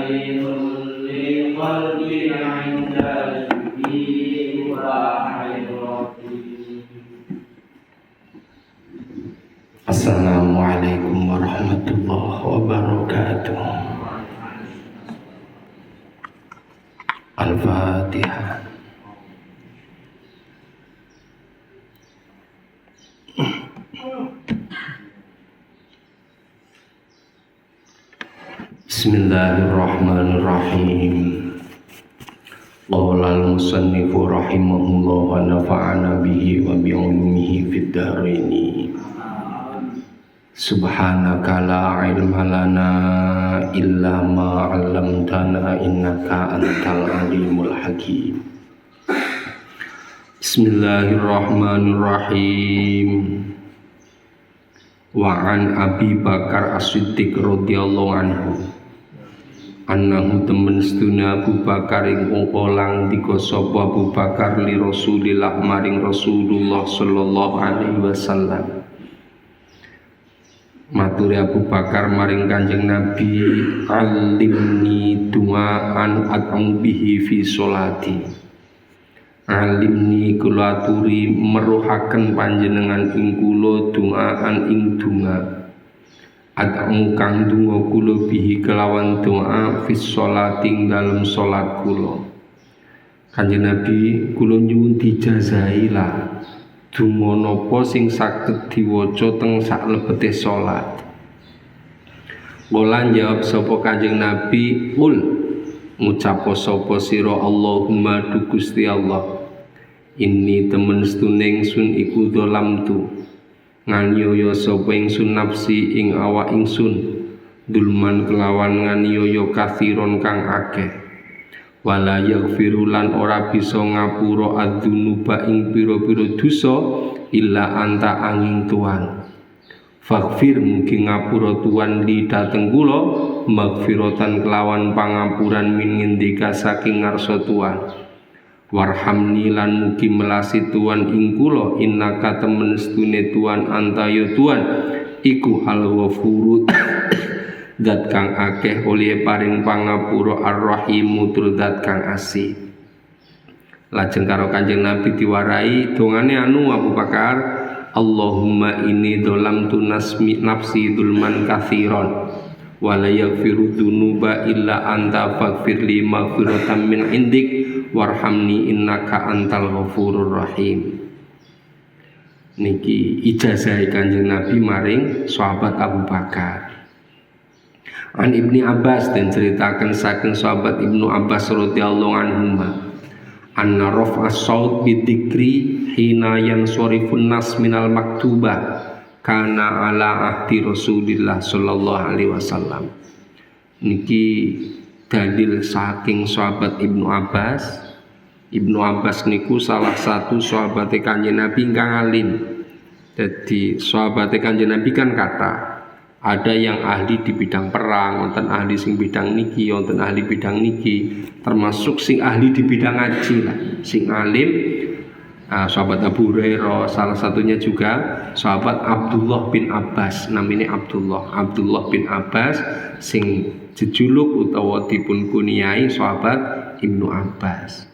Assalamualaikum warahmatullahi wabarakatuh. Al-Fatihah. Bismillahirrahmanirrahim. Qala al-musannifu rahimahullah wa nafa'ana bihi wa bi'ulumihi fid dharaini. Subhanaka la ilma lana illa ma 'allamtana innaka antal alimul hakim. Bismillahirrahmanirrahim. Wa an Abi Bakar As-Siddiq radhiyallahu anhu annahu temen seduna Abu Bakar ing ongkolang dika sapa Abu Bakar li Rasulillah maring Rasulullah sallallahu alaihi wasallam. Maturi Abu Bakar maring Kanjeng Nabi, alimni du'aan at'am bihi fi sholati. Alimni kula aturi meruhaken panjenengan ing kula du'aan ing donga. At'am kang donga kula bihi kelawan doa fi sholati ing dalem salat kula. Kanjeng Nabi, kula nyuwun dijazailah donga napa sing saged diwaca teng saklebete salat. Bolan jawab sapa Kanjeng Nabi, ul ngucap sapa sira Allahumma du Gusti Allah. Inni temen setuning sun iku dolam tu nganiaya sapa ingsun nafsi ing awak ingsun dulman kelawan nganiaya kathiron kang akeh. Wala yaghfiru lan ora bisa ngapura adzunuba ing pira-pira dosa illa anta angin Tuhan. Faghfir mugi ngapura Tuhan li dateng kula maghfiratan kelawan pangapuran min ngendika saking ngarsa Tuhan. Warhamni lan mugi melasi Tuhan ing kula innaka temen stune Tuhan anta ya Tuhan iku al-ghafuru zat kang akeh oleh paring pangapura ar-rahim tur zat kang asih. Lajeng karo Kanjeng Nabi diwarai dongane anu Abu Bakar, Allahumma inni dolamtu nafsi dulman kathiron wa la yaghfiru dzunuba illa anta faghfirli maghfiratan min indik warhamni innaka antal ghafurur rahim. Niki ijazah Kanjeng Nabi maring sahabat Abu Bakar. An Ibni Abbas dan ceritakan saking sahabat Ibnu Abbas radhiyallahu anhuma anna raf'a saut bidzikri hina yansurifun nas minal maktubah kana ala ahdi Rasulillah sallallahu alaihi wasallam. Niki dalil saking sahabat Ibnu Abbas. Ibnu Abbas niku salah satu sahabat Kanjeng Nabi ingkang alim. Jadi sahabat Kanjeng Nabi kan kata ada yang ahli di bidang perang, wonten ahli sing bidang niki, wonten ahli bidang niki, termasuk sing ahli di bidang ngaji lah, sing alim. Sahabat Abu Hurairah, salah satunya juga sahabat Abdullah bin Abbas, namanya Abdullah bin Abbas, sing jejuluk utawa dipun kuniyai sahabat Ibnu Abbas.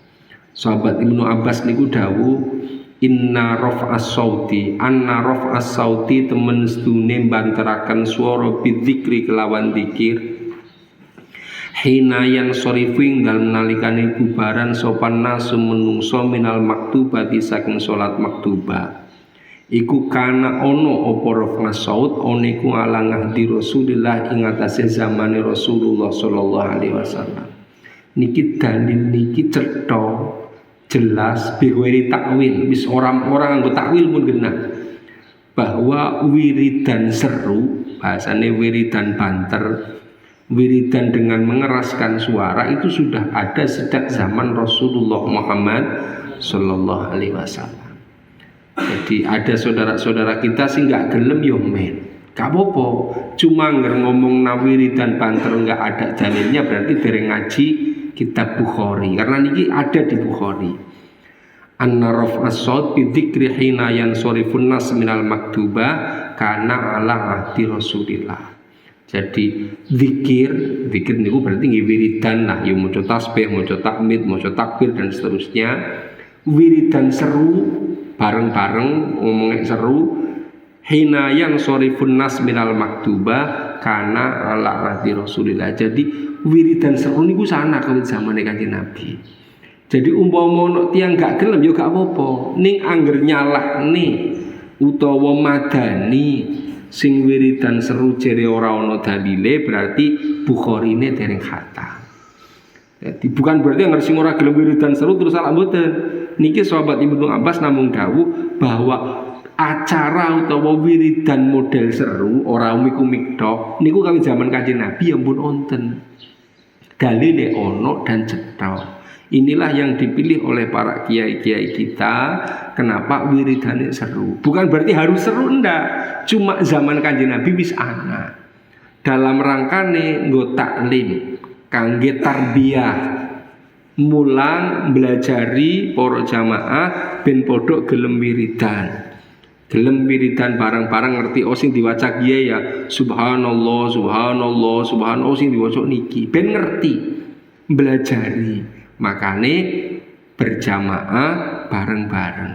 Sahabat Ibnu Abbas niku dawuh inna raf'as sauti anna raf'as sauti temen sedune banteraken swara bidzikri kelawan zikir hina yang sorifing dalam nalikane bubaran sopan nasu menungso minal maktubati saking salat maktubah iku kana ono apa raf'as saut oniku ala ngahdi Rasulillah ing atase zamane Rasulullah sallallahu alaihi wasallam. Niki dalil niki cetha jelas biwiri takwil, bis orang-orang anggo takwil pun kena bahwa wiridan seru, bahasane wiridan banter, wiridan dengan mengeraskan suara itu sudah ada sejak zaman Rasulullah Muhammad sallallahu alaihi wasallam. Jadi ada saudara-saudara kita sih nggak gelem yo men, gak apa-apa, cuma ngomong wiridan banter nggak ada dalilnya berarti dereng ngaji kitab Bukhari, karena niki ada di Bukhari. Anna raf'as saut bi dzikri hina yansurifun nas minal maktuba kana ala ahdi Rasulillah. Jadi zikir niku berarti nggih wiridan lah, ya maca tasbih, maca tahmid, maca takbir dan seterusnya. Wiridan seru bareng-bareng ngomongnya seru. Hina yang sorifun nas minal maktubah karena ala rati Rasulillah. Jadi wiridan seru niku sana kawit zamane Kanjeng Nabi. Jadi umpama ono tiyang gak gelem ya gak apa-apa, ning angger nyalahne utawa madani sing wiridan seru jere ora ana dalile berarti Bukharine dereng khatam. Jadi bukan berarti yang sing ora gelem wiridan seru terus salah mboten. Niki sahabat Ibnu Abbas namung dawuh bahwa acara utawa wiridan model seru ora umik-umik tok niku kawit zaman Kanjeng Nabi ya pun wonten. Dalile ono dan cetha. Inilah yang dipilih oleh para kiai-kiai kita. Kenapa wiridane seru? Bukan berarti harus seru, ndak. Cuma zaman Kanjeng Nabi wis ana. Dalam rangkane nggo taklim, kangge tarbiyah, mulang belajari para jamaah ben padha gelem wiridan. Gelem wiridan bareng-bareng ngerti sing diwaca kiai ya subhanallah subhanallah subhanallah sing diwaca niki ben ngerti belajari. Makane berjamaah bareng-bareng.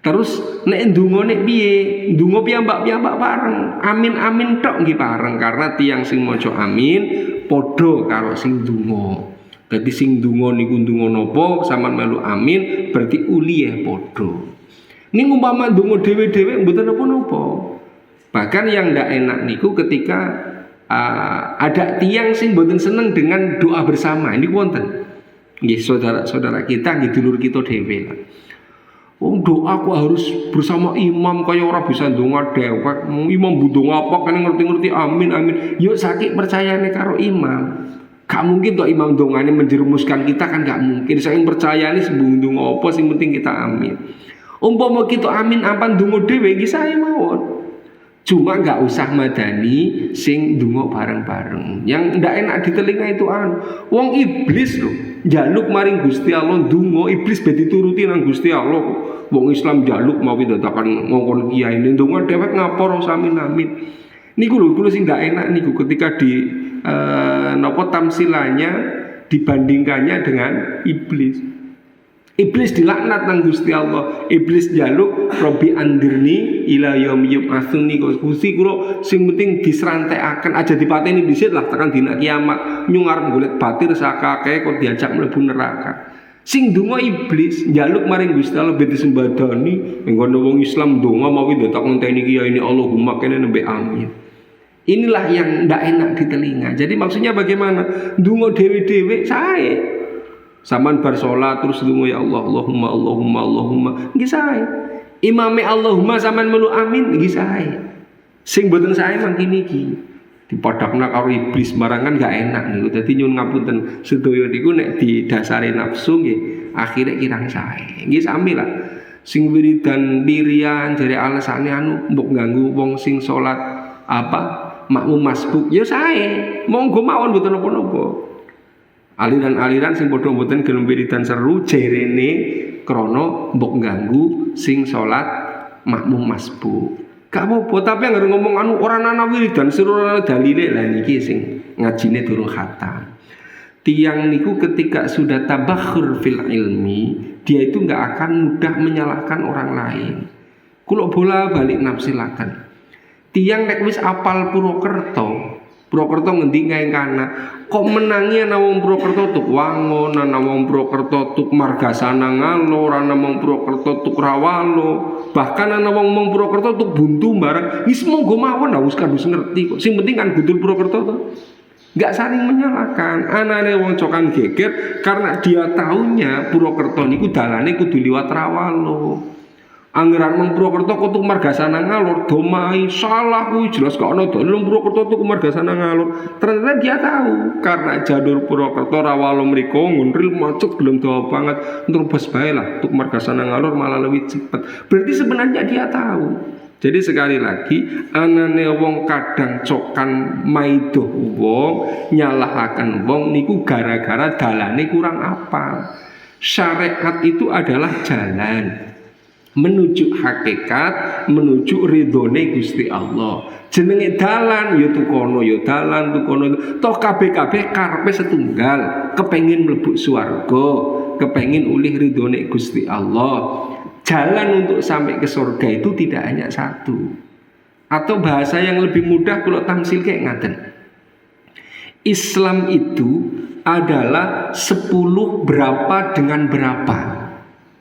Terus nek ndonga nek piye? Ndonga piyambak-piyambak bareng. Amin-amin tok nggih bareng karena tiyang sing maca amin padha karo sing ndonga. Dadi sing ndonga niku ndonga napa sampean melu amin berarti uliyeh padha. Ning umpama ndonga dhewe-dhewe mboten napa-napa. Bahkan yang ndak enak niku ketika ada tiang sing mboten seneng dengan doa bersama. Ini wonten. Nggih saudara-saudara kita, nggih dulur kita dhewe lah. Doa kok harus bersama imam kaya ora bisa ndonga dhewek. Imam ndonga apa kan ngerti-ngerti amin amin. Yuk sakit percayane karo imam. Gak mungkin toh imam dongane menjerumuskan kita kan gak mungkin. Saking percayane sembung ndonga apa sing penting kita amin. Umpama kita amin apa ndonga dhewe iki sae mawon. Cuma gak usah madani sing ndonga bareng-bareng. Yang ndak enak di telinga itu wong iblis lho. Njaluk maring Gusti Allah ndonga, iblis ben dituruti nang Gusti Allah. Wong Islam njaluk mawi dadakan ngongkon kiai ndonga dhewek ngapura amin amin. Niku lho sing ndak enak niku ketika di tamsilannya dibandingkannya dengan iblis. Iblis dilaknat nang Gusti Allah. Iblis njaluk Robbi andirni ila yaum yub'atsuni. Gusti kula sing penting diserantekaken aja dipateni dhisik lah tekan dina kiamat. Nyung arep golek batir sakake kok diajak mlebu neraka. Sing donga iblis njaluk maring Gusti Allah ben disembadani. Engko wong Islam donga mawi dadak ngenteni kiai ini Allahumma kene nembe amin. Inilah yang ndak enak di telinga. Jadi maksudnya bagaimana? Donga dhewe-dhewe sae. Saman bar salat terus ndonga ya Allah Allahumma Allahumma Allahumma nggih sae. Imame Allahumma sampean melu amin nggih sae. Sing mboten sae mangke niki dipadakna karo iblis marangan gak enak niku. Dadi nyuwun ngapunten sedaya niku nek didasari nafsu nggih akhire kirang sae. Nggih sami lah. Sing wiridan dirian jare alesane mbok ganggu wong sing salat makmum masbuk ya sae. Monggo mawon mboten napa-napa. Aliran-aliran sing padha mboten gelem wiridan seru jerene krana mbok ganggu sing salat makmum masbuk. Gak apa-apa tapi anggere ngomong ora ana wiridan seru ora dalile lah niki sing ngajine durung khatam. Tiang niku ketika sudah tabakhur fil ilmi, dia itu enggak akan mudah menyalahkan orang lain. Kula bola balik nafsilaken. Tiang nek wis apal Purwokerto ngendi kae kana kok menangi ana wong Purwokerto tuk Wangon, ana wong Purwokerto tuk Margasana Ngalor, ana wong Purwokerto tuk Rawalo, bahkan ana wong Purwokerto tuk Buntu barang. Wis monggo mawon wis kadus ngerti kok. Sing penting kan gudul Purwokerto to. Enggak saling menyalahkan. Anane wong cokan geger karena dia taunya Purwokerto niku dalane kudu liwat Rawalo. Anggeran wong Purwokerto kutuk Margasana Ngalor domai salah kuwi jelas gak ana dalem Purwokerto tuku Margasana Ngalor. Ternyata dia tahu karena jalur Purwokerto Rawalo mriku ngunril macet belum dawa banget terus bae lah tuk Margasana Ngalor malah lebih cepet. Berarti sebenarnya dia tahu. Jadi sekali lagi anane wong kadang cokan maido wong nyalahaken wong niku gara-gara dalane kurang apal. Syariat itu adalah jalan. menuju hakikat, menuju ridhone Gusti Allah. Jenenge dalan ya tukono ya dalan tukono. Toh kabeh-kabeh karepe setunggal, kepengin mlebu swarga, kepengin ulih ridhone Gusti Allah. Jalan untuk sampai ke surga itu tidak hanya satu. Atau bahasa yang lebih mudah kalau tamsil kayak ngaten. Islam itu adalah 10 berapa dengan berapa,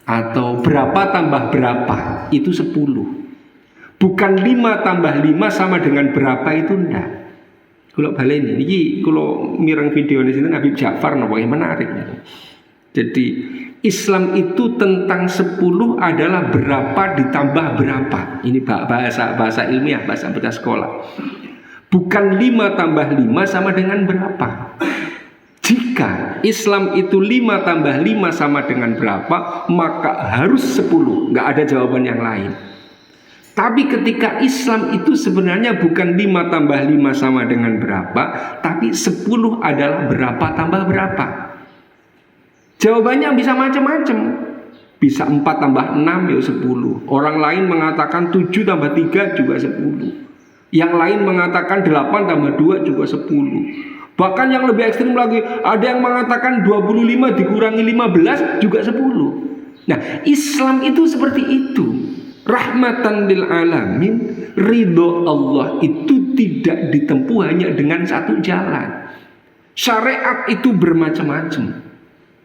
atau berapa tambah berapa itu 10. Bukan 5 tambah 5 sama dengan berapa, itu enggak. Kalau baleni ini kalau mireng video di sini Habib Ja'far napa yang menarik. Jadi Islam itu tentang 10 adalah berapa ditambah berapa. Ini bahasa ilmiah, bahasa sekolah. Bukan 5 tambah 5 sama dengan berapa. Jika Islam itu 5 tambah 5 sama dengan berapa, maka harus 10. Nggak ada jawaban yang lain. Tapi ketika Islam itu sebenarnya bukan 5 tambah 5 sama dengan berapa, tapi 10 adalah berapa tambah berapa. Jawabannya bisa macam-macam. Bisa 4 tambah 6 ya 10. Orang lain mengatakan 7 tambah 3 juga 10. Yang lain mengatakan 8 tambah 2 juga 10. Bahkan yang lebih ekstrim lagi, ada yang mengatakan 25 dikurangi 15 juga 10. Nah, Islam itu seperti itu. Rahmatan lil alamin, ridho Allah itu tidak ditempuh hanya dengan satu jalan. Syariat itu bermacam-macam.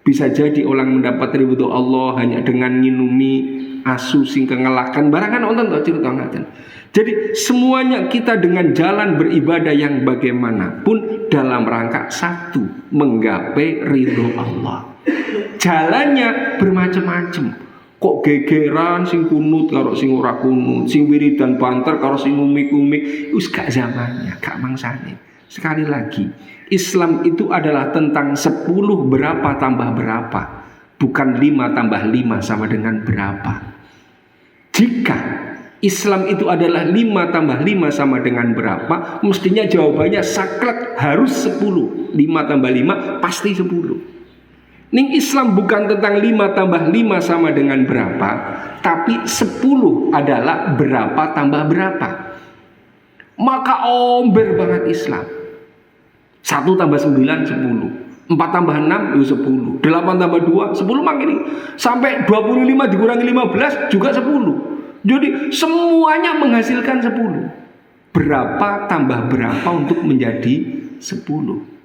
Bisa jadi orang mendapat ridho Allah hanya dengan nginumi asu sing kengelakan barangan onten to cerita ngaten. Jadi semuanya kita dengan jalan beribadah yang bagaimanapun dalam rangka satu, menggapai ridho Allah. Jalannya bermacam-macam. Kok gegeran sing kunut karo sing ora kunut, sing wiridan banter karo sing ngumik-ngumik, wis gak zamannya, gak mangsane. Sekali lagi, Islam itu adalah tentang 10 berapa tambah berapa, bukan 5 tambah 5 sama dengan berapa. Jika Islam itu adalah 5 tambah 5 sama dengan berapa, mestinya jawabannya saklek harus 10. 5 tambah 5 pasti 10. Ning Islam bukan tentang 5 tambah 5 sama dengan berapa, tapi 10 adalah berapa tambah berapa. Maka omber banget Islam. 1 tambah 9 10, 4 tambah 6 10, 8 tambah 2 10 makin sampai 25 dikurangi 15 juga 10. Jadi semuanya menghasilkan 10. Berapa tambah berapa untuk menjadi 10.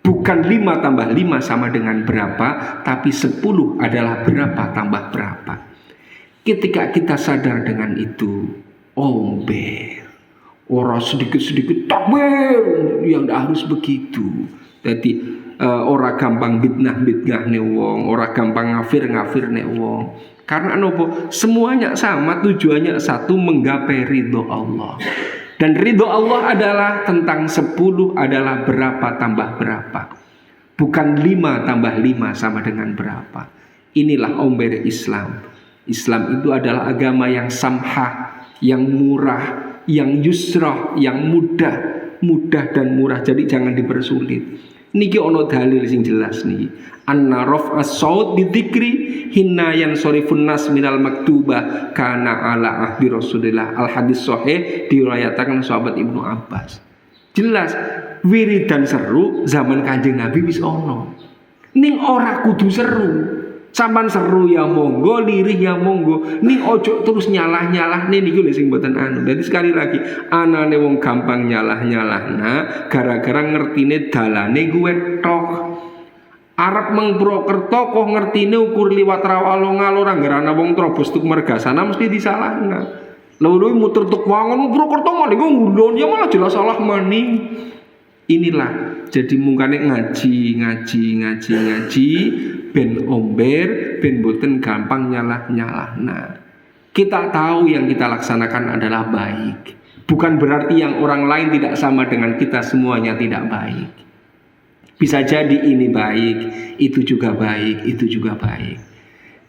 Bukan 5 tambah 5 sama dengan berapa, tapi 10 adalah berapa tambah berapa. Ketika kita sadar dengan itu, omber. Orang sedikit-sedikit takbir, yang tidak harus begitu. Jadi orang gampang bidnah ne wong, orang gampang ngafir ne wong. Karena nopo? Semuanya sama, tujuannya satu, menggapai ridho Allah. Dan ridho Allah adalah tentang 10 adalah berapa tambah berapa. Bukan 5 tambah 5 sama dengan berapa. Inilah omber Islam. Islam itu adalah agama yang samhah, yang murah, yang yusrah, yang mudah dan murah. Jadi jangan dipersulit. Niki ono dalil sing jelas nih. Anna raf'as saut bidzikri hinna yang sorifun nas minal maktubah kana ala ahdi Rasulillah. Al hadis sahih diriwayatkan sahabat Ibnu Abbas. Jelas wiridan seru zaman Kanjeng Nabi wis ono. Ning ora kudu seru. Sampan seru ya monggo, lirih ya monggo. Ning ojo terus nyalah-nyalah niki lho sing mboten anu. Dadi sekali lagi, anane wong gampang nyalah-nyalahna gara-gara ngertine dalane kuwe tok. Arep mengprokerto kok ngertine ukur liwat rawalong-alor anggarana wong Trobos tuk Mergasana mesti disalahna. Lalu muter tuk wangun Purwokerto malah ngulon ya malah jelas salah maning. Inilah jadi mungkane ngaji ben omber ben boten gampang nyalah-nyalah. Nah, kita tahu yang kita laksanakan adalah baik. Bukan berarti yang orang lain tidak sama dengan kita semuanya tidak baik. Bisa jadi ini baik, itu juga baik, itu juga baik.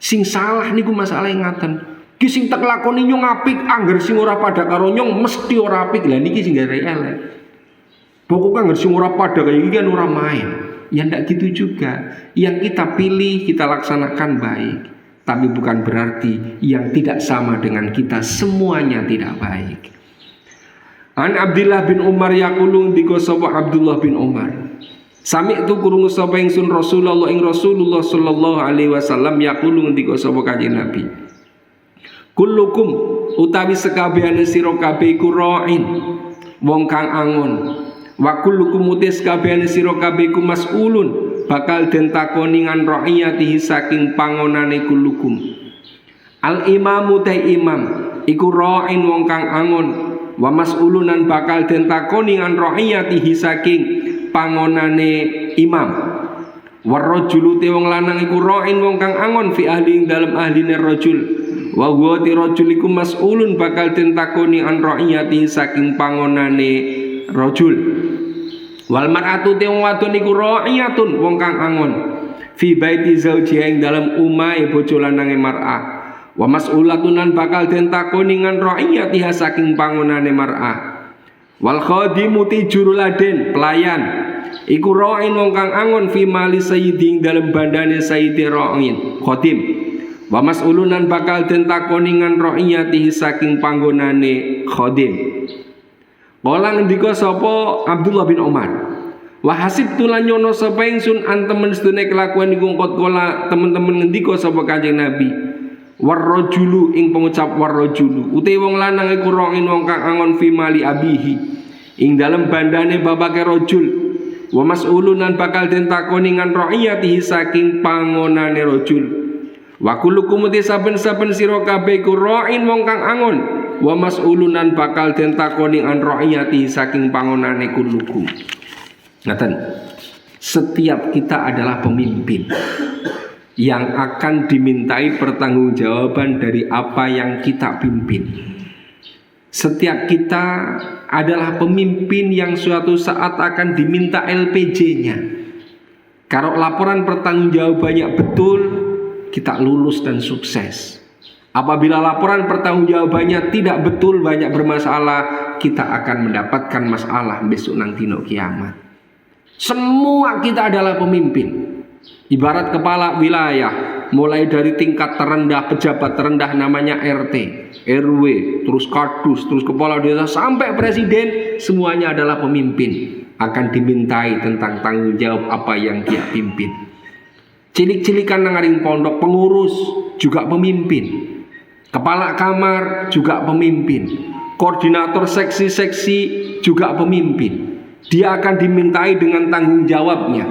Sing salah niku masalah ngaten. Ki sing tak lakoni nyong apik, angger sing ora pada karo nyong mesti ora apik. Lah niki sing gare elek. Pokoknya angger sing ora pada kaya iki kan ora main. Ya ndak gitu juga. Yang kita pilih kita laksanakan baik. Tapi bukan berarti yang tidak sama dengan kita semuanya tidak baik. An Abdullah bin Umar yaqulu ndika sapa Abdullah bin Umar, sami itu krungu sapa ingsun Rasulullah ing Rasulullah sallallahu alaihi wasallam yaqulu ndika sapa Kanjeng Nabi, kullukum utawi sekabehane sira kabeh iku ra'in wong kang angon, wa kullukum utis kabehane sira kabeh iku mas'ulun bakal den takoni ngan ra'iyatihi saking pangonane kullukum. Al imamu ta imam iku ra'in wong kang angon, wa mas'ulunan bakal den takoni ngan ra'iyatihi saking pangonane imam. Warrajulu te wong lanang iku ra'in wong kang angon fi ahli ing dalem ahline rajul. Wa huwa ti rajul iku mas'ulun bakal den takoni an ra'iyatihi saking pangonane rajul. Wal mar'atu te wong wadon iku ra'iyatun wong kang angon fi baiti zaujiha ing dalem umahe bojo lanange mar'ah. Wa mas'ulatunan bakal den takoni ngan ra'iyatiha saking pangonane mar'ah. Wal khadimu ti juruladen pelayan iku ra'in wong kang angon fi mali sayyidi ing dalem bandane sayyidi ra'in khadim. Wa mas'ulunan bakal den takoni ngan ra'iyatihi saking panggonane khadim. Kala ngendika sapa Abdullah bin Umar, wa hasibtu lan nyono sapa ingsun an temen sedene kelakuan iku kot kala temen-temen ngendika sapa Kanjeng Nabi, warrajulu ing pengucap warrajulu uti wong lanang iku ra'in wong kang angon fi mali abihi ing dalem bandane bapake rajul, wa mas'ulunan bakal den takoni ngan ra'iyatihi saking pangonane rajul. Wa kullukum saben-saben sira kabeh iku ra'in wong kang angon, wa mas'ulunan bakal den takoni an ra'iyati saking pangonane kullukum. Ngaten, setiap kita adalah pemimpin yang akan dimintai pertanggungjawaban dari apa yang kita pimpin. Setiap kita adalah pemimpin yang suatu saat akan diminta LPJ-nya. Kalau laporan pertanggungjawabannya betul, kita lulus dan sukses. Apabila laporan pertanggungjawabannya tidak betul, banyak bermasalah, kita akan mendapatkan masalah besok nang dino kiamat. Semua kita adalah pemimpin. Ibarat kepala wilayah, mulai dari tingkat terendah, pejabat terendah namanya RT, RW, terus kadus, terus kepala desa sampai presiden, semuanya adalah pemimpin. Akan dimintai tentang tanggung jawab apa yang dia pimpin. Cilik-cilikan nangaring pondok, pengurus juga pemimpin. Kepala kamar juga pemimpin. Koordinator seksi-seksi juga pemimpin. Dia akan dimintai dengan tanggung jawabnya.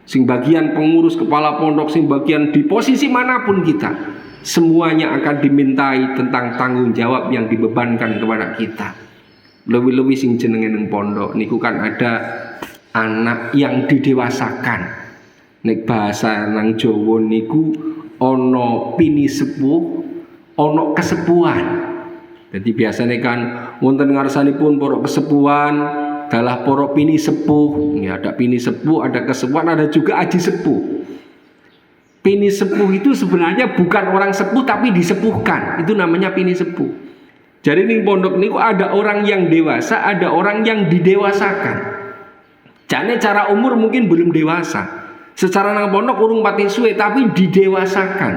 Sing bagian pengurus, kepala pondok, sing bagian di posisi manapun kita, semuanya akan dimintai tentang tanggung jawab yang dibebankan kepada kita. Lebih-lebih sing jenenge nang pondok niku kan ada anak yang didewasakan. Nek bahasa nang Jawa niku ana pini sepuh, ana kesepuhan. Jadi biasanya kan wonten ngarsanipun para kesepuhan adalah para pini sepuh. Ya, ada pini sepuh, ada kesepuhan, ada juga aji sepuh. Pini sepuh itu sebenarnya bukan orang sepuh tapi disepuhkan. Itu namanya pini sepuh. Jadi ning pondok niku ada orang yang dewasa, ada orang yang didewasakan. Jane cara umur mungkin belum dewasa. Secara nang pondok urung pati suwe tapi didewasakan.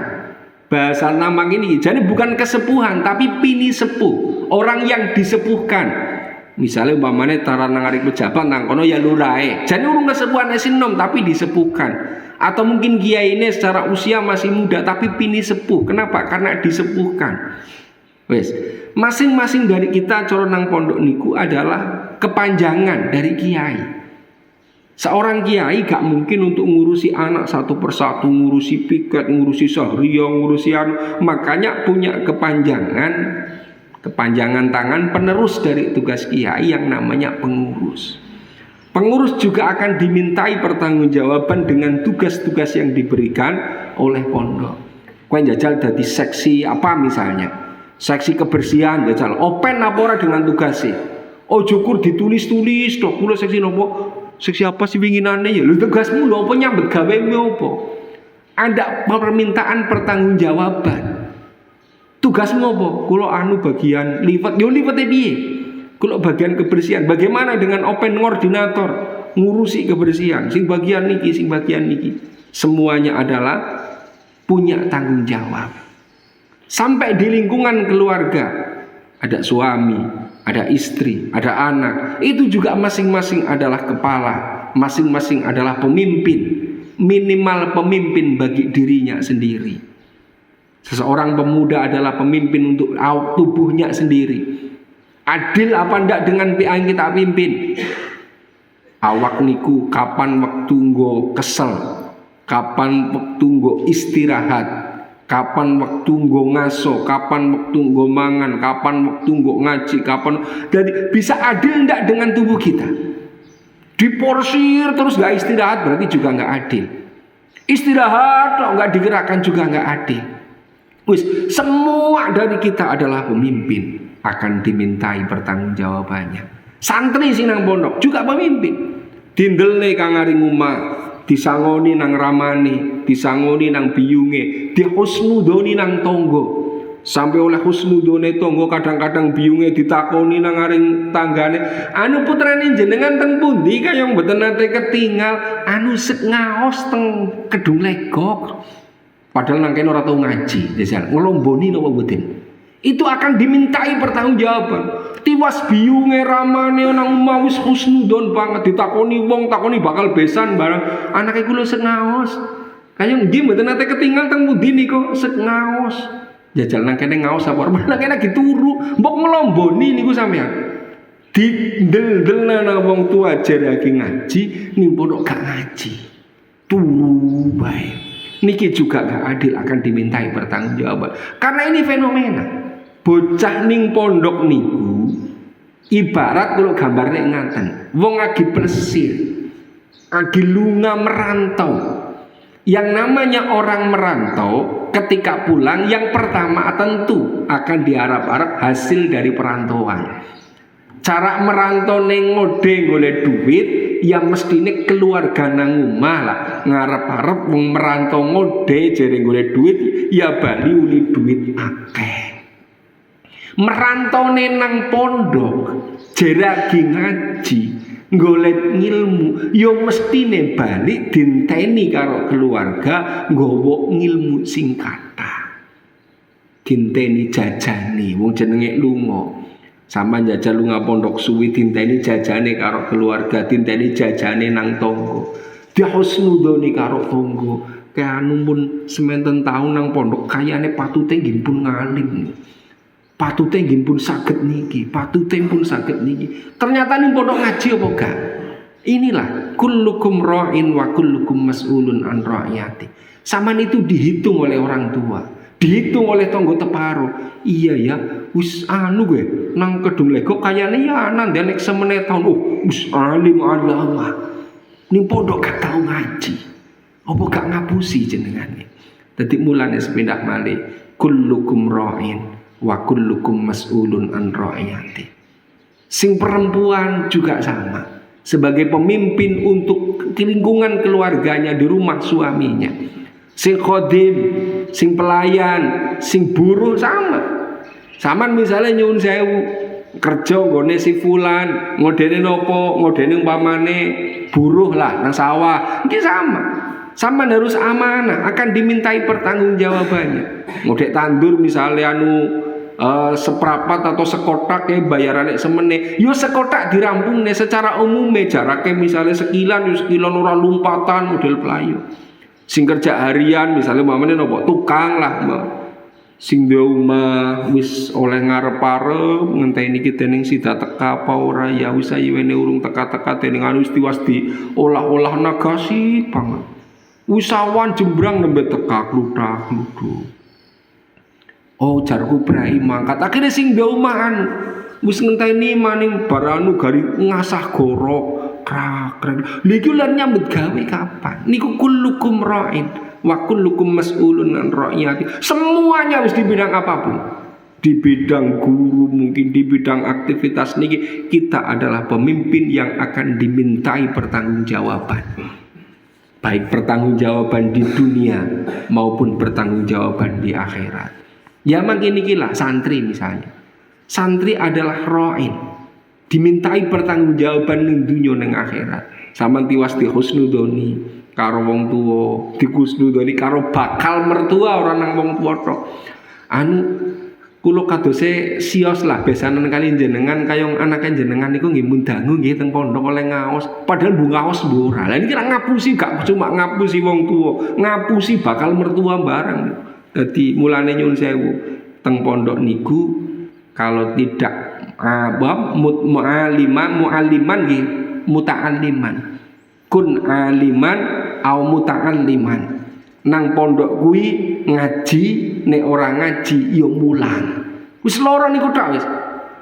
Bahasa namang ini jadi bukan kesepuhan tapi pini sepuh, orang yang disepuhkan. Misalnya umpamane tara nang arek pejabat nang kono ya lurae. Jadi urung kesepuhan esin nom tapi disepuhkan. Atau mungkin kiai ini secara usia masih muda tapi pini sepuh. Kenapa? Karena disepuhkan. Wes, masing-masing dari kita cara nang pondok niku adalah kepanjangan dari kiai. Seorang kiai gak mungkin untuk ngurusi anak satu persatu, ngurusi piket, ngurusi sahriya, ngurusi makanya punya kepanjangan tangan penerus dari tugas kiai yang namanya pengurus. Pengurus juga akan dimintai pertanggungjawaban dengan tugas-tugas yang diberikan oleh pondok. Kowe njajal dadi seksi apa misalnya? Seksi kebersihan jajal open apa ora dengan tugasnya. Oh syukur ditulis-tulis dok kula seksi nopo? Seksi apa sih winginane ya? Lho tugasmu lho apa nyambet gawemu apa? Ada permintaan pertanggungjawaban. Tugasmu apa? Kula anu bagian liwat. Yo liwate piye? Kula bagian kebersihan. Bagaimana dengan open koordinator ngurusi kebersihan? Sing bagian niki, sing bagian niki. Semuanya adalah punya tanggung jawab. Sampai di lingkungan keluarga, ada suami, ada istri, ada anak, itu juga masing-masing adalah kepala, masing-masing adalah pemimpin, minimal pemimpin bagi dirinya sendiri. Seseorang pemuda adalah pemimpin untuk tubuhnya sendiri. Adil apa ndak dengan yang kita pimpin? Awak niku kapan waktu nggo kesel, kapan waktu nggo istirahat, kapan waktu nggo ngaso, kapan waktu nggo mangan, kapan waktu nggo ngaji, kapan. Jadi bisa adil ndak dengan tubuh kita? Diporsir terus gak istirahat berarti juga gak adil. Istirahat kok gak digerakkan juga gak adil. Wis, semua dari kita adalah pemimpin, akan dimintai pertanggungjawabannya. Santri sing nang pondok juga pemimpin. Dindelne kang aring omah, disangoni nang ramane, disangoni nang biyunge, dihusnudoni nang tonggo. Sampai oleh husnudone tonggo kadang-kadang biyunge ditakoni nang aring tanggane, anu putrane jenengan teng pundi kaya mboten nate ketinggal, anu sek ngaos teng Kedung Legok. Padahal nang kene ora tau ngaji, jajal ngelomboni napa mboten. Itu akan dimintai pertanggungjawaban. Tiwas biyunge ramane nang omah wis husnudon banget, ditakoni wong, takoni bakal besan barang. Anake kula sek ngaos. Kaya nggih mboten nate ketinggal teng pundi niku sek ngaos. Jajal nang kene ngaos apa ora nang kene dituru, mbok ngelomboni niku sampean. Didel-delna nang wong tua ajarake ngaji, ning pondok gak ngaji. Turu bae. Niki juga gak adil, akan dimintai pertanggungjawaban. Karena ini fenomena. Bocah ning pondok niku ibarat kalau gambarnya ngaten, wong lagi plesir, lagi lunga merantau. Yang namanya orang merantau ketika pulang yang pertama tentu akan diharap-harap hasil dari perantauan. Cara merantau neng ngode golek duit ya mestine keluarga nang omah lah, ngarep-arep wong merantau ngode jere golek duit ya bali uli duit akeh. Merantau nang pondok jere lagi ngaji golek ngilmu yo mestine balik dinteni karo keluarga nggawa ngilmu sing kathah. Dinteni jajane wong jenenge lunga. Sampai jajal lunga pondok suwi dinteni jajane karo keluarga, dinteni jajane nang tonggo. Dia husnudoni karo tonggo. Kayak anu pun sementen tahun nang pondok kayane patute nggih pun ngalim. Patute nggih pun saged niki, patute pun saged niki. Ternyata ning pondok ngaji apa gak? Inilah kullukum ra'in wa kullukum mas'ulun an ra'iyati. Saman itu dihitung oleh orang tua, dihitung oleh tonggo teparo. Iya ya, wis anu gue nang Kedung Legok kayane ya nang nek semene tahun wis alim alama. Ning pondok gak tau ngaji. Apa gak ngapusi jenengane. Dadi mulane sepindah malih kullukum ra'in wa kullukum mas'ulun an ra'iyati. Sing perempuan juga sama, sebagai pemimpin untuk lingkungan keluarganya di rumah suaminya. Sing khodim, sing pelayan, sing buruh sama. Saman misalnya nyuwun sewu kerja nggone si fulan, ngodene nopo, ngodene umpamane buruh lah nang sawah, iki sama. Saman harus amanah, akan dimintai pertanggungjawabannya. Ngodek tandur misalnya seprapat atau sekotak ya bayarannya semene, yo sekotak dirampungnya secara umum jaraknya misalnya sekilan ora lumpatan model pelayu. Sing kerja harian misalnya mamane nopo tukang lah, sing di omah wis oleh ngarep-arep ngenteni kita ning sida teka apa ora ya wis ayene urung teka-teka dening anu wis tiwas diolah-olah nagasi banget. Wisawan jembrang nembe teka kluthak-kluduk. Oh jarku Ibrahim mangkat akhirnya sing di omahan wis ngenteni maning baranu gari ngasah gorok krak. Niku lan nyambut gawe kapan? Niku kullukum ra'in wa kullukum mas'ulun an ra'iyati. Semuanya harus di bidang apapun. Di bidang guru mungkin di bidang aktivitas niki kita adalah pemimpin yang akan dimintai pertanggungjawaban. Baik pertanggungjawaban di dunia maupun pertanggungjawaban di akhirat. Ya makin nikilah santri misalnya. Santri adalah ra'in. Dimintai pertanggungjawaban ning dunia ning akhirat. Sampeyan tiwas dihusnudoni karo wong tuwa, dihusnudoni karo bakal mertua ora nang wong tuwa tok. Kula kadose sios lah besanan kali jenengan kayong anake jenengan niku nggih mundangu nggih teng pondok oleh ngaos, padahal bu ngaos bu ora. Lah niki ngapusi gak cuma ngapusi wong tuwa, ngapusi bakal mertua barang. Dadi mulane nyuwun sewu teng pondok niku kalau tidak mu'aliman nggih muta'alliman. Kun aliman au muta'alliman. Nang pondok kuwi ngaji, nek ora ngaji yo mulang. Wis loro niku tok wis.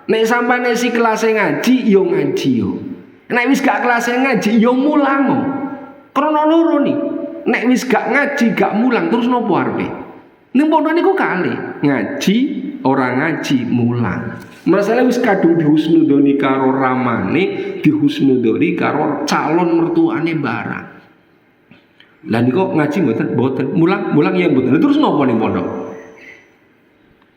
Nek sampeyan isi kelase ngaji yo ngaji yo. Nek wis gak kelase ngaji yo mulang. Krana loro ni. Nek wis gak ngaji gak mulang terus nopo arepe? Ning pondok niku kalih, ngaji ora ngaji mulang. Masalah wis kadung dihusnudoni karo ramane, dihusnudoni karo calon mertuane barang. Lah niku ngaji mboten, mulang ya mboten. Terus napa ning pondok?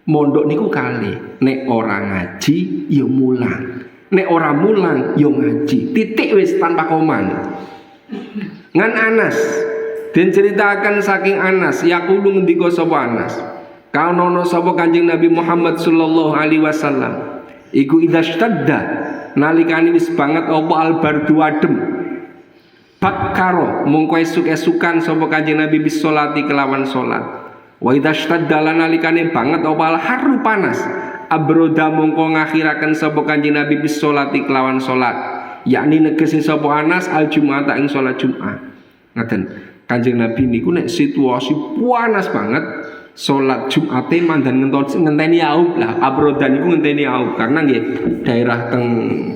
Mondok niku kalih, nek ora ngaji ya mulang. Nek ora mulang ya ngaji. Titik wis tanpa koman. Ngan Anas den ceritakan saking Anas, yaqulu ngendika sapa Anas. Kaunono sapa Kanjeng Nabi Muhammad sallallahu alaihi wasallam. Iku idastadda nalikane wis banget apa albardu adem. Bakaro mongko esuk-esukan sapa Kanjeng Nabi bis sholati kelawan salat. Wa idastadda nalikane banget apa al haru panas. Abroda mongko ngakhiraken sapa Kanjeng Nabi bis sholati kelawan salat. Yakni negese sapa Anas al Jum'ata ing salat Jumat. Ngaten. Kanjeng Nabi niku nek situasi panas banget salat Jumate mandan ngenteni aub lah. Abroda niku ngenteni aub karena nggih daerah teng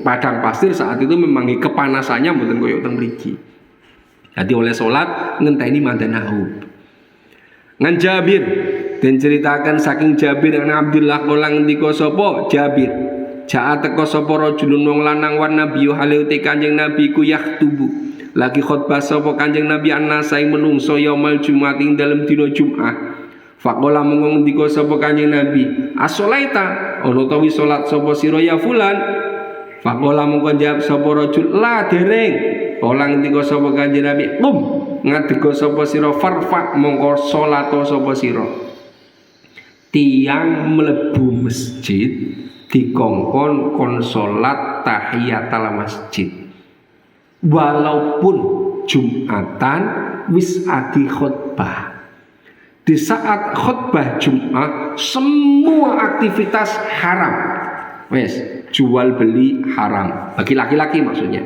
padang pasir saat itu memang kepanasannya mboten koyo teng mriki. Jadi oleh sholat ngenteni mandan aub. Ngan Jabir dan ceritakan saking Jabir an Abdullah kolang ngendika sapa Jabir. Ja'a teka sapa rajulun wong lanang wan nabiyyu hale te Kanjeng Nabi ku yaktubu. Lagi khutbah sapa Kanjeng Nabi annasa ing menungso yaumal Jumat ing dalem dina Jumat. Faqala monggo ngendika sapa Kanjeng Nabi, "As-sholaita?" Ono ta wis salat sapa sira ya fulan? Faqala monggo jawab sapa rajul, "La dereng." Kala ngendika sapa Kanjeng Nabi, "Qum." Ngadega sapa sira farfa mongko salat sapa sira. Tiang mlebu masjid dikongkon kon salat tahiyatul masjid. Walaupun Jumatan wis adi khutbah. Di saat khutbah Jumat semua aktivitas haram. Wes, jual beli haram bagi laki-laki maksudnya.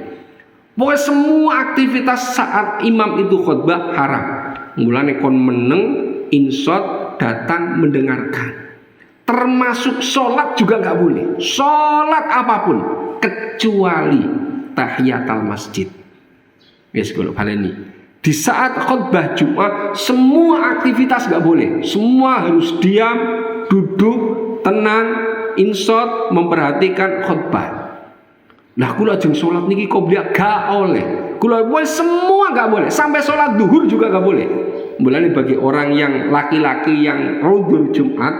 Pokoknya semua aktivitas saat imam itu khutbah haram. Mulane kon meneng insot datang mendengarkan. Termasuk sholat juga nggak boleh. Sholat apapun kecuali tahiyatul masjid. Yes, kalau kalian ini di saat khutbah Jumat semua aktivitas nggak boleh. Semua harus diam, duduk, tenang, insot, memperhatikan khutbah. Nah, kula ajeng sholat niki qobliyah gak oleh. Kula semua gak boleh. Sampai sholat duhur juga gak boleh. Mulane bagi orang yang laki-laki yang udhur Jumat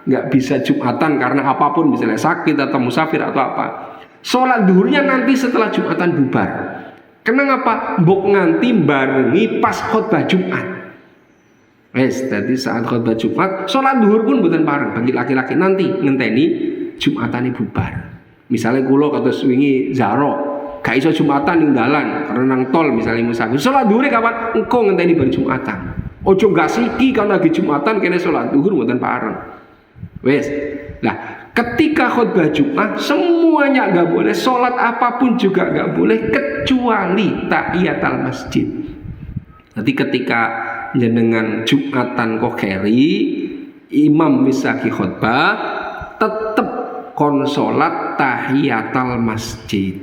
gak bisa Jumatan karena apapun, misalnya sakit atau musafir atau apa, sholat duhurnya nanti setelah Jumatan bubar. Kenapa? Mbok nganti barengi pas khutbah Jumat. Jadi saat khutbah Jumat sholat duhur pun bukan bareng bagi laki-laki, nanti ngenteni Jumatane bubar. Misalnya kulo kados wingi Zaro gak iso Jumatan ning dalan karena nang tol misalnya musafir. Salat dhuwur kapan? Engko ngenteni bar Jumatan. Ojo gak siki kan lagi Jumatan kene salat dhuwur mboten pareng. Wes. Nah, ketika khutbah Jumat semuanya gak boleh, salat apapun juga gak boleh kecuali tahiyatul masjid. Nanti ketika jenengan Jumatan kok keri imam bisa ki khutbah tetep kon salat tahiyatul masjid.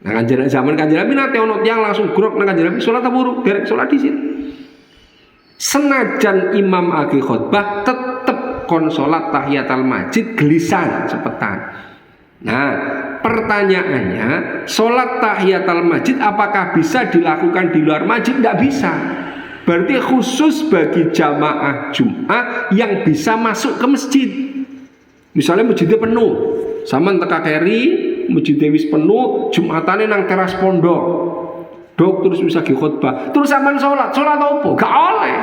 Nah, zaman Kanjeng Nabi nate ono tiyang langsung grok nang Kanjeng Nabi salat apa urung? Derek salat dhisit. Senajan imam agi khutbah tetep kon salat tahiyatul masjid gelisan cepetan. Nah, pertanyaannya, salat tahiyatul masjid apakah bisa dilakukan di luar masjid? Tidak bisa. Berarti khusus bagi jamaah Jumat yang bisa masuk ke masjid. Misalnya masjidnya penuh, sama teka keri, masjidnya wis penuh, Jumatane nang teras pondok. Dok terus bisa khotbah. Terus sampean sholat apa? Gak oleh.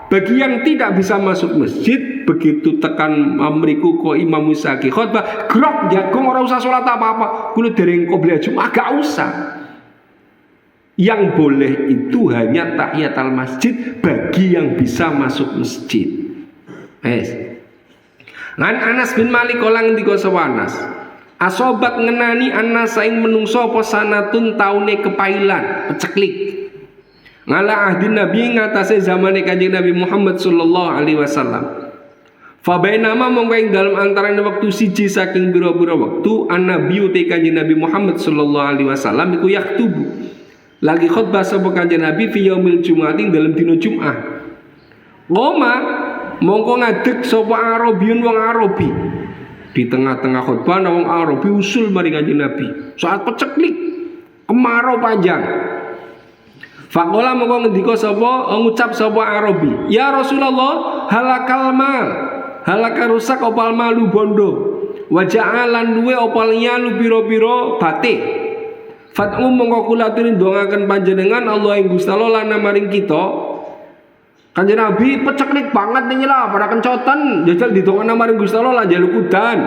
Bagi yang tidak bisa masuk masjid, begitu tekan amriku ko imam Musa khotbah, grok jagung ora usah sholat apa-apa. Kulo dereng qobliyah Jumat gak usah. Yang boleh itu hanya tahiyatul masjid bagi yang bisa masuk masjid. Ngan Anas bin Malik kolang ngendika Anas, asobat ngenani anas saing menungso apa sanatun taune kepailan, peceklik. Ngala ahdi Nabi ngatasé zamane Kanjeng Nabi Muhammad sallallahu alaihi wasallam. Fa bainama mongko ing dalem antarané wektu siji saking pira-pira wektu an-nabi te Kanjeng Nabi Muhammad sallallahu alaihi wasallam iku yaktubu. Lagi khutbah sapa Kanjeng Nabi fi yaumil Jumat ing dalem dina Jumat. Ngoma mongko ngadeg sapa Arabiyun wong Arabi. Di tengah-tengah khutbah ana wong Arabi usul mari Kanjeng Nabi. Saat peceklik kemarau panjang. Faqala mongko ngendika ngucap sapa Arabi, "Ya Rasulullah, halakal mal. Halaka rusak opal malu bondo. Wa ja'alan duwe opal nyalu pira-pira batik. Fat'u mongko kula aturi ndongaken panjenengan Allah ing Gusti Allah lan maring kita." Kanjeng Nabi peceklik banget nih lah, pada kencotan jajal didongaken maring Gusti Allah lan jaluk udan.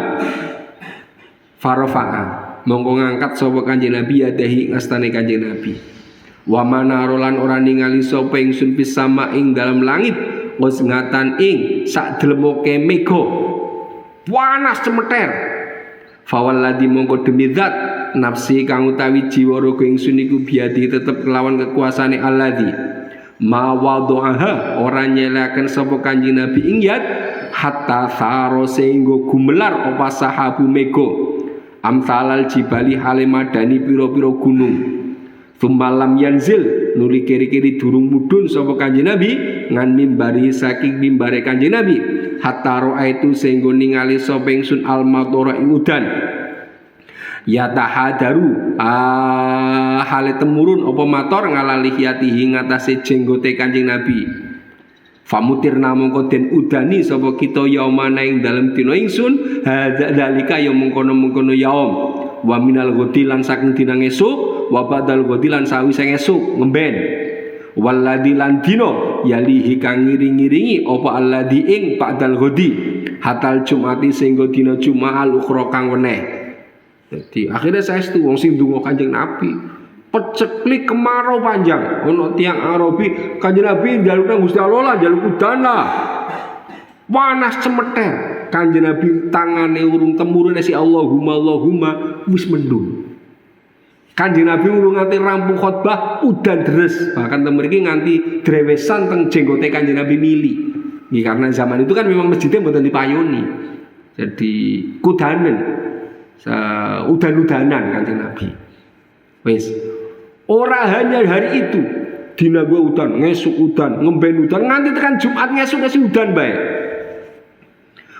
Farafa'a mongko ngangkat sapa Kanjeng Nabi adahi ngastane Kanjeng Nabi. Wa manarolan ora ningali sapa ingsun fis sama ing dalam langit ngatan ing sak dlemoke mega panas cemeter. Fawalladzi mongko demi zat nafsi kang utawi jiwa raga ingsun iku biadi tetep kelawan kekuasaane alladzi ma wadhaha ora nyelaken sapa Kanjeng Nabi ing yat hatta saro sehingga gumelar apa sahabu mega amsalal jibali hale madani pira-pira gunung. Tumalam yanzil nuli kiri-kiri durung mudun sapa Kanjeng Nabi ngan mimbari saking mimbare Kanjeng Nabi hatta roa itu sehingga ningali sapa ingsun al-matora ing udan ya tahadaru hale temurun apa mator ngalalihiyatihi ngatasé jenggote Kanjeng Nabi. Famutirna mongko den udani sapa kita yaumana ing dalem dina ingsun hadzalika ya mengkono-mengkono yaum wa minal ghadi lan saking dina esuk wa badal ghadi lan sawise esuk ngemben walladzi lan dina yalihi kang ngiring-ngiringi apa alladzi ing badal ghadi hatal jumati sehingga dina Jumat al-ukhra kang weneh. Jadi akhirnya saya setu wong sing ndonga Kanjeng Nabi peceklik kemarau panjang ono tiang Arabi Kanjeng Nabi njaluk nang Gusti Allah lah njaluk udan lah panas cemeter Kanjeng Nabi tangane urung temurun si Allahumma wis mendung. Kanjeng Nabi urung nganti rampung khotbah udan deres bahkan temeriki nganti drewesan teng jenggote Kanjeng Nabi mili. Nggih karena zaman itu kan memang masjidnya mboten dipayuni. Jadi kudanen udan-udanan Kanjeng Nabi. Wis ora hanya hari itu dina gua udan, ngesuk udan, ngemben udan nganti tekan Jumat ngesuk udan bae.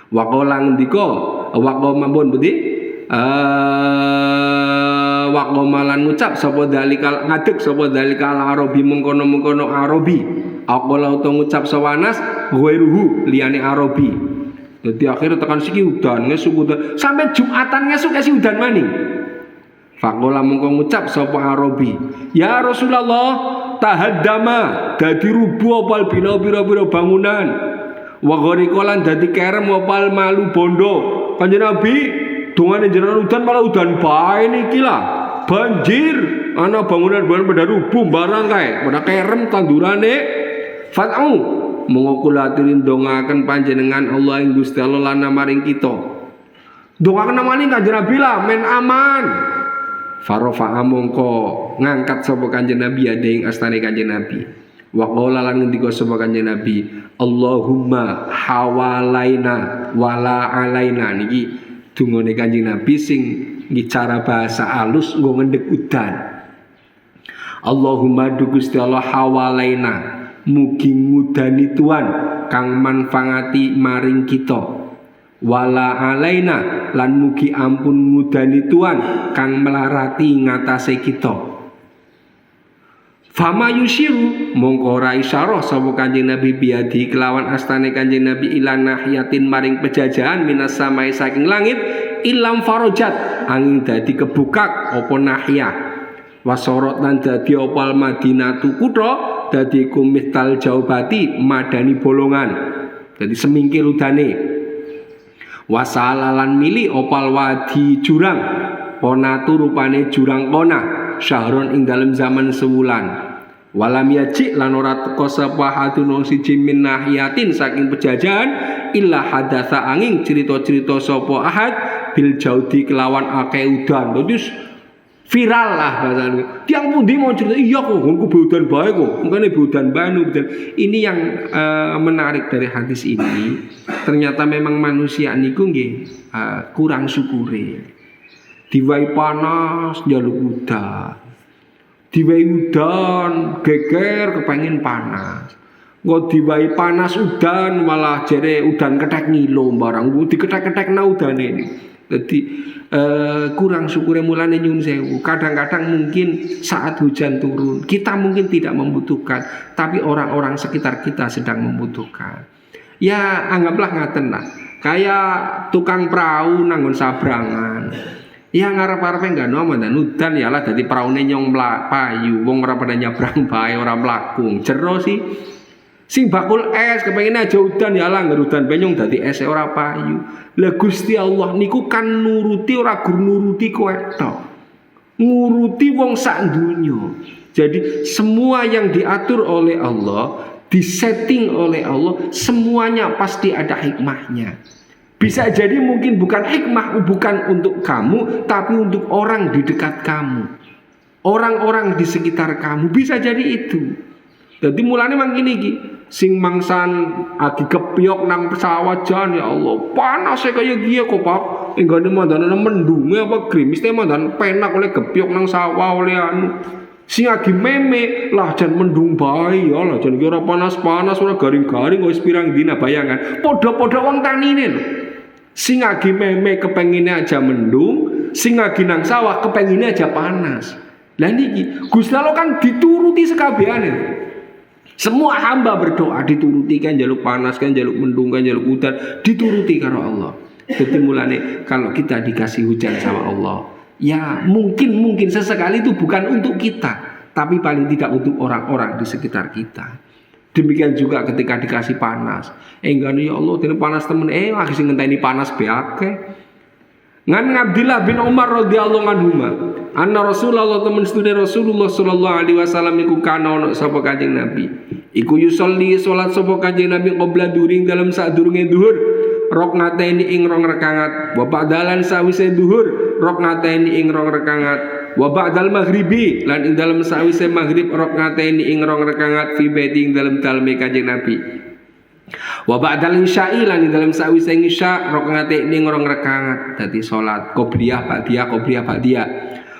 Waqala ngendika waqo mampun budi waqo malan ngucap sapa dalikal ngadeg sapa dalikal Arabi mengkono-mengkono Arabi. Aqala utawa ngucap sapa Anas ghairuhu liyane Arabi. Jadi akhirnya tekan siki udan, ngesuk udan sampai Jumatan ngesuk udan maning. Faqala mongko ngucap sapa Arabi, "Ya Rasulullah, tahaddama dadi rubuh opal bina pira-pira bangunan. Wa ghariqalan dadi kerem opal malu bondo." Kanjeng Nabi dongane jenengan udan malah udan bae niki lah. Banjir, ana bangunan-bangunan pada rubuh barang kae, pada kerem tandurane. Fat'u mongko kula atirin dongaken panjenengan Allah ing Gusti Allah lan maring kita. Dongaken namane Kanjeng Nabi lah men aman. Farofa mongko ngangkat sapa Kanjeng Nabi ade ing astane Kanjeng Nabi. Wa qala lan ngendika sapa Kanjeng Nabi, Allahumma hawalaina wala alaina. Niki dungane Kanjeng Nabi sing cara bahasa alus nggo ngendhek udan. Allahumma du Gusti Allah hawalaina mugi ngudani Tuhan kang manfaati maring kita. Wala alaina lan mugi ampun ngudani Tuhan kang melarati ngatasé kita. Fama yushiru mongko ora isyarah sapa Kanjeng Nabi biadi kelawan astane Kanjeng Nabi ilan nahiyatin maring pejajahan minas samai saking langit ilam farojat angin dadi kebukak apa nahiyah Wasorot lan dadi opal Madinatu kutha dadi kumistal jaubati madani bolongan. Dadi semingkir udane. Wasalalan mili opal wadi jurang. Konatu rupane jurang kona syahron ing dalem zaman sewulan. Walam yaji lan ora teka sapa hadun siji min nahiyatin saking pejajahan illa hadatsa angin cerita-cerita sapa ahad bil jaudi kelawan akeh udan. Terus viral lah bahasane. Tiang pundi mau cerita iya kok nggonku udan bae kok. Mengkane udan banu. Ini yang menarik dari hadis ini. Ternyata memang manusia niku nggih kurang syukure. Diwai panas njaluk udan. Diwai udan geger kepengin panas. Engko diwai panas udan malah jere udan kethek ngilo barang diketek-ketekna udane ini. Jadi kurang syukure mulane nyun sewu. Kadang-kadang mungkin saat hujan turun kita mungkin tidak membutuhkan, tapi orang-orang sekitar kita sedang membutuhkan. Ya anggaplah ngaten lah. Kayak tukang perahu nanggon sabrangan. Ya ngarep-arepe enggak nomo dan udan ya lah dadi praune nyong payu wong ora pada nyabrang bae ora mlakung. Jero sih sing bakul es kepengin aja udan ya lah ngger udan penyong dadi es ora payu. Lah Gusti Allah niku kan nuruti ora gur nuruti kowe tok. Nguruti wong sak donya. Jadi semua yang diatur oleh Allah, disetting oleh Allah, semuanya pasti ada hikmahnya. Bisa jadi mungkin bukan hikmah, bukan untuk kamu, tapi untuk orang di dekat kamu. Orang-orang di sekitar kamu, bisa jadi itu. Jadi mulanya mang ini ki, sing mangsan agi kepiok nang pesawat jan ya Allah, panas kaya giye kok Pak. Enggane mandane mendunge apa grimis te mandan penak oleh kepiok nang sawah oleh anu. Sing agi meme lah jan mendung bae ya lah jan ki ora panas-panas ora garing-garing wis pirang dina bayangan. Padha-padha wong tanine lho. Sing lagi meme kepenginnya aja mendung, sing lagi nang sawah kepenginnya aja panas. Lah niki Gusti Allah kan dituruti sekabehane. Semua hamba berdoa dituruti kan jaluk panas kan jaluk mendung kan jaluk udan dituruti karo Allah. Jadi mulane kalau kita dikasih hujan sama Allah, ya mungkin sesekali itu bukan untuk kita, tapi paling tidak untuk orang-orang di sekitar kita. Demikian juga ketika dikasih panas. Enggak ya Allah, dene panas temen lagi sing ngenteni panas beake. Ngan Abdullah bin Umar radhiyallahu anhu, anna Rasulullah temen sedune Rasulullah sallallahu alaihi wasallam iku kana ono sapa Kanjeng Nabi. Iku yusolli salat sapa Kanjeng Nabi qabla during dalam sadurunge zuhur. Rok ngateni ing rong rakaat. Wa ba'dalan sawise zuhur, rok ngateni ing rong rakaat. Wa ba'dal maghribi lan ing dalem sawise maghrib rok ngateni ing rong rakaat fi baiti ing dalem daleme Kanjeng Nabi. Wa ba'dal isya'i lan ing dalem sawise isya rok ngateni ing rong rakaat. Dadi salat qobliyah ba'diyah.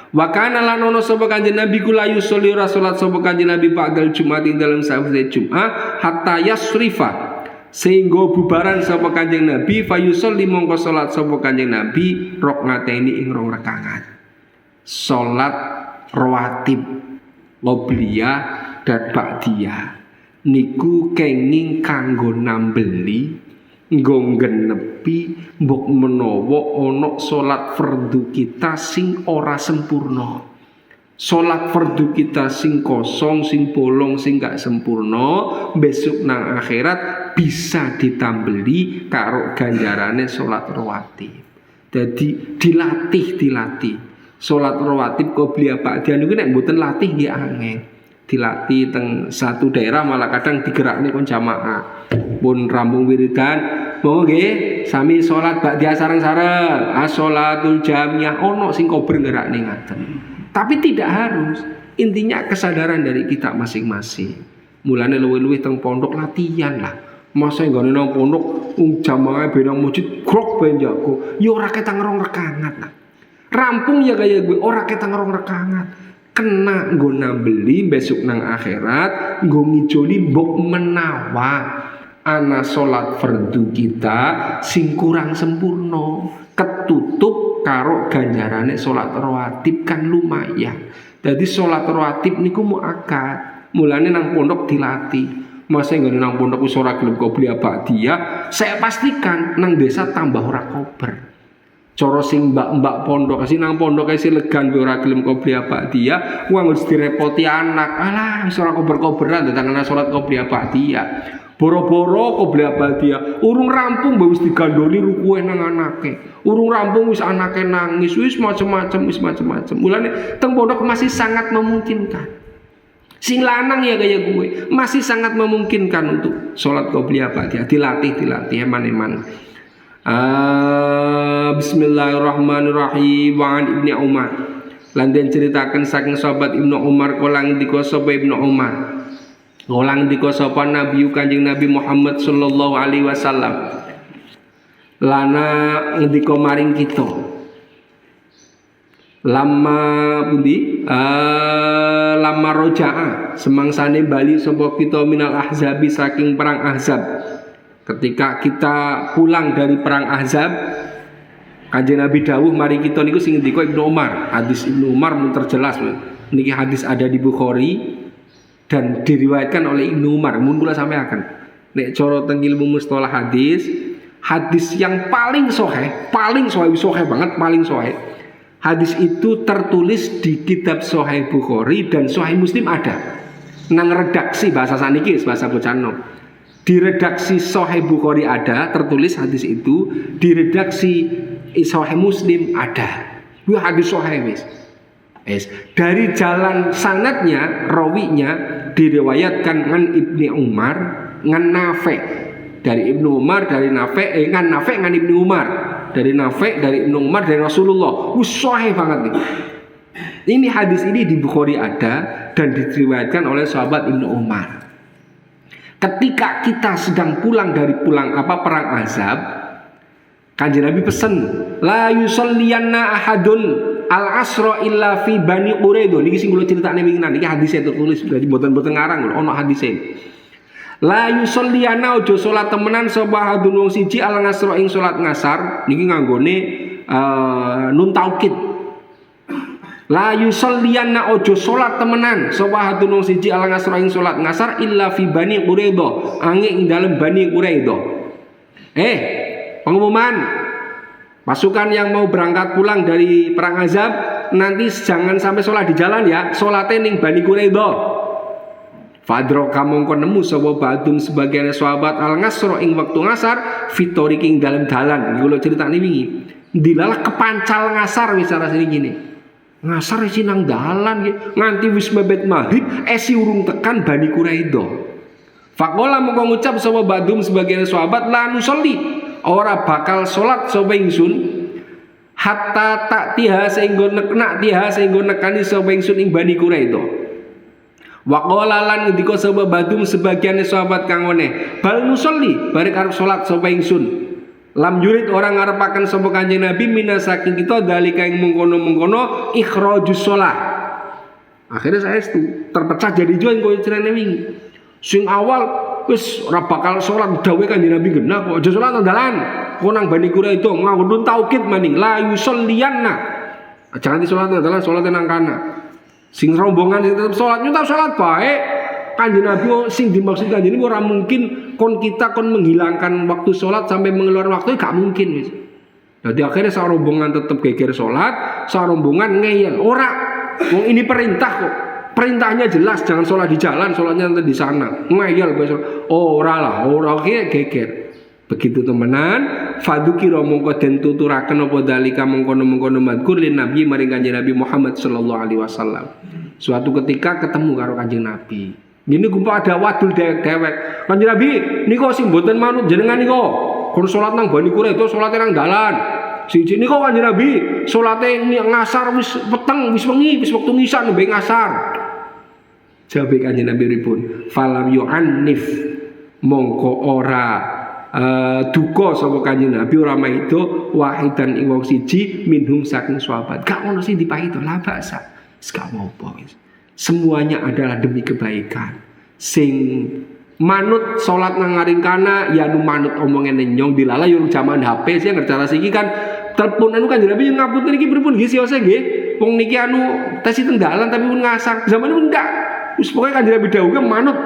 Wa kana lan ono sapa Kanjeng Nabi kula yusolli salat sapa Kanjeng Nabi ba'dal Jumat ing dalem sawise Jumat hatta yasrifa sehingga bubaran sapa Kanjeng Nabi fayusolli mongko salat sapa Kanjeng Nabi rok ngateni ing rong rakaat. Salat rawatib qobliyah dan ba'diyah niku kenging kanggo nambeli nggo genepi mbok menawa ana salat fardu kita sing ora sempurna. Salat fardu kita sing kosong, sing bolong, sing gak sempurna, besok nang akhirat bisa ditambeli karo ganjarane salat rawatib. Jadi dilatih. Salat rawatib qobliyah ba'diyah niku nek mboten latih nggih angel. Dilatih teng satu daerah malah kadang digerakne kon jamaah. Pun rampung wiridan, monggo nggih sami salat ba'diyah sareng-sareng. As-sholatul jamiah ono sing kober gerakne ngaten. Tapi tidak harus. Intinya kesadaran dari kita masing-masing. Mulane luwih-luwih teng pondok latihan lah. Masa nggone nang pondok jamaah benang masjid grok ben jago. Ya ora ketang rong rakaat lah. Rampung ya kayak gue ora ketang rong rakaat. Kena nggo nambeli besok nang akhirat nggo ngijoli mbok menawa ana salat fardu kita sing kurang sempurna ketutup karo ganjarane salat rawatib kan lumayan. Jadi salat rawatib niku muakkad. Mulane nang pondok dilatih. Masa nggak nang pondok wis ora gelem qobliyah ba'diyah, saya pastikan nang desa tambah ora kober. Cara sing mbak-mbak pondok sing nang pondok sing legan ora gelem qobliyah ba'diyah, wong wis direpoti anak. Alah, wis ora kober-koberan datang salat qobliyah ba'diyah. Boro-boro qobliyah ba'diyah, urung rampung wis digandoli rukuhe nang anake. Urung rampung wis anake nangis, wis macem-macem. Mulane teng pondok masih sangat memungkinkan. Sing lanang ya kayak gue masih sangat memungkinkan untuk salat qobliyah ba'diyah, dilatih eman-eman. Bismillahirrahmanirrahim. Wa an Ibnu Umar. Lan den ceritaken saking sahabat Ibnu Umar kala ngendika sapa Ibnu Umar. Kala ngendika sapa Nabi Kanjeng Nabi Muhammad sallallahu alaihi wasallam. Lana ngendika maring kita. Lama roja'a semangsane bali sapa kita minal ahzabi saking perang Ahzab. Ketika kita pulang dari perang Ahzab, Kanjeng Nabi dawuh mari kita niku sing ngendika Ibnu Umar. Hadis Ibnu Umar mun terjelas niki hadis ada di Bukhari dan diriwayatkan oleh Ibnu Umar. Mun kula sampaikan nek cara teng ilmu mustalah hadis yang paling sahih banget, paling sahih. Hadis itu tertulis di kitab Sahih Bukhari dan Sahih Muslim ada. Nang redaksi bahasa saniki bahasa bocano. Di redaksi Sahih Bukhari ada tertulis hadis itu, di redaksi Sahih Muslim ada. Itu hadis sahih wis. Dari jalan sanadnya, rawinya diriwayatkan ngan Ibnu Umar, ngan Nafi'. Dari Ibnu Umar, dari Nafi', ngan Nafi' ngan Ibnu Umar. Dari Nafi', dari Ibnu Umar, dari Rasulullah. Sahih banget nih. Ini hadis ini di Bukhari ada dan diriwayatkan oleh sahabat Ibnu Umar. Ketika kita sedang pulang dari perang Ahzab, Kanjeng Nabi pesen, la yusalliyanna ahadun al-asra illa fi Bani Quraidah. Niki sing kula critakne winginan iki hadise tertulis dadi mboten ngarang lho, ana hadise. La yusalliyanna ojo salat temenan sapa ahadun wong siji al-asra ing salat ngasar, niki nganggone nun taukid. La yusalliyanna ojo salat temenan sapa hadun wong siji ala ngasra ing salat ngasar illa fi Bani Quraidah, angin ing dalem Bani Quraidah. Pengumuman pasukan yang mau berangkat pulang dari perang Ahzab nanti jangan sampai salat di jalan ya, salate ning Bani Quraidah. Fadroka mongko nemu sapa badum sebagian sahabat al ngasra ing wektu ngasar fitori ing dalem dalan. Iki kula critakne wingi. Dilalah kepancal ngasar wis cara sini gini. Ngasar isi nang dalan nganti wis mebet maghrib esi urung tekan Bani Quraidah. Faqala mongko ngucap sapa badum sebagian sahabat la nusolli, ora bakal salat sapa ingsun hatta tak tiha sehingga nekani sapa ingsun ing Bani Quraidah. Waqala lan ngendika sapa badum sebagian sahabat kang meneh bal nusolli barek arep salat sapa ingsun. Lam yurid orang ngarepaken sapa Kanjeng Nabi minasaking kita dalika ing mengkono-mengkono ikhrajus shalah. Akhirnya saya itu terpecah jadi dua koyo cerene wingi. Sing awal wis ora bakal salat dawuh Kanjeng Nabi genah kok aja salat nang dalan. Kok nang Bani Quraidah ngawon taukid maning la yusalliyanna. Jangan di salat nang dalan, salat nang kana. Sing rombongan sing tetep salat nyuta salat bae. Kanjeng Nabi sing dimaksud Kanjeng Nabi ora mungkin kon menghilangkan waktu sholat sampai mengeluarkan waktu, gak mungkin wis. Jadi akhirnya sarombongan tetap geger sholat, sarombongan ngeyel. Ora, wong ini perintah kok. Perintahnya jelas, jangan sholat di jalan, sholatnya nanti di sana. Ngeyel besok. Ora geger. Begitu temenan, fadukira mongko den tuturaken apa dalika mengkono-mengkono madkur lin Nabi maring Kanjeng Nabi Muhammad sallallahu alaihi wasallam. Suatu ketika ketemu karo Kanjeng Nabi. Ini kumpul ada wadul dewek. Kanjeng Nabi niku sing mboten manut jenengan niku. Kon salat nang Bani Quraidah salate nang dalan. Siji niku Kanjeng Nabi salate ngasar wis peteng, wis wengi, wis wektu ngisan nembe ngasar. Jawabe Kanjeng Nabi pripun? Falam yu'annif mongko ora duka sapa Kanjeng Nabi ora maido wahidan ing wong siji minhum saking sahabat. Gak ono sing dipaido la baksa. Gak apa-apa wis. Semuanya adalah demi kebaikan. Sing manut salat nang ngaring kana ya nu manut omongene nyong dilala yo jaman HP sih ngercara siki kan telepon anu Kanjeng Nabi ngapunten iki pripun nggih siose nggih. Wong niki anu tes teng dalan tapi pun ngasar. Zaman itu enggak. Wis pokoke Kanjeng Nabi dawuh manut.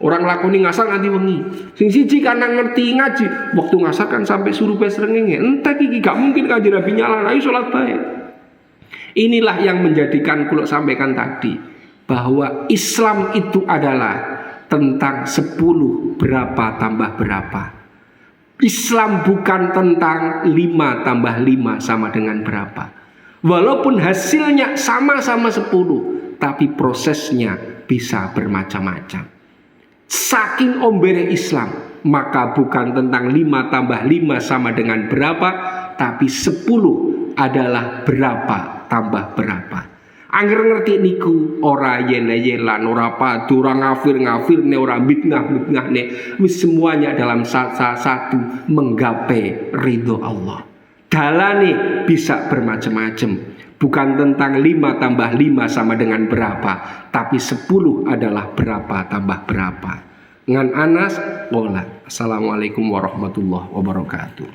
Orang lakoni ngasar nganti wengi. Sing siji karena ngerti ngaji, waktu ngasar kan sampai suruh pes rengenge. Entek iki gak mungkin Kanjeng Nabi nyalan, ayo salat bae. Inilah yang menjadikan kula sampaikan tadi bahwa Islam itu adalah tentang 10 berapa tambah berapa. Islam bukan tentang 5 tambah 5 sama dengan berapa. Walaupun hasilnya sama-sama 10, tapi prosesnya bisa bermacam-macam. Saking ombere Islam, maka bukan tentang 5 tambah 5 sama dengan berapa, tapi 10 adalah berapa tambah berapa. Angger ngerti niku ora yen-yelan, ora padu, ora ngafir-ngafirne, ora bidngah-bidnghne, wis semuanya dalam satu menggapai ridho Allah. Dalane bisa bermacam-macam. Bukan tentang 5 tambah 5 sama dengan berapa, tapi 10 adalah berapa tambah berapa. Ngan Anas, Assalamualaikum warahmatullahi wabarakatuh.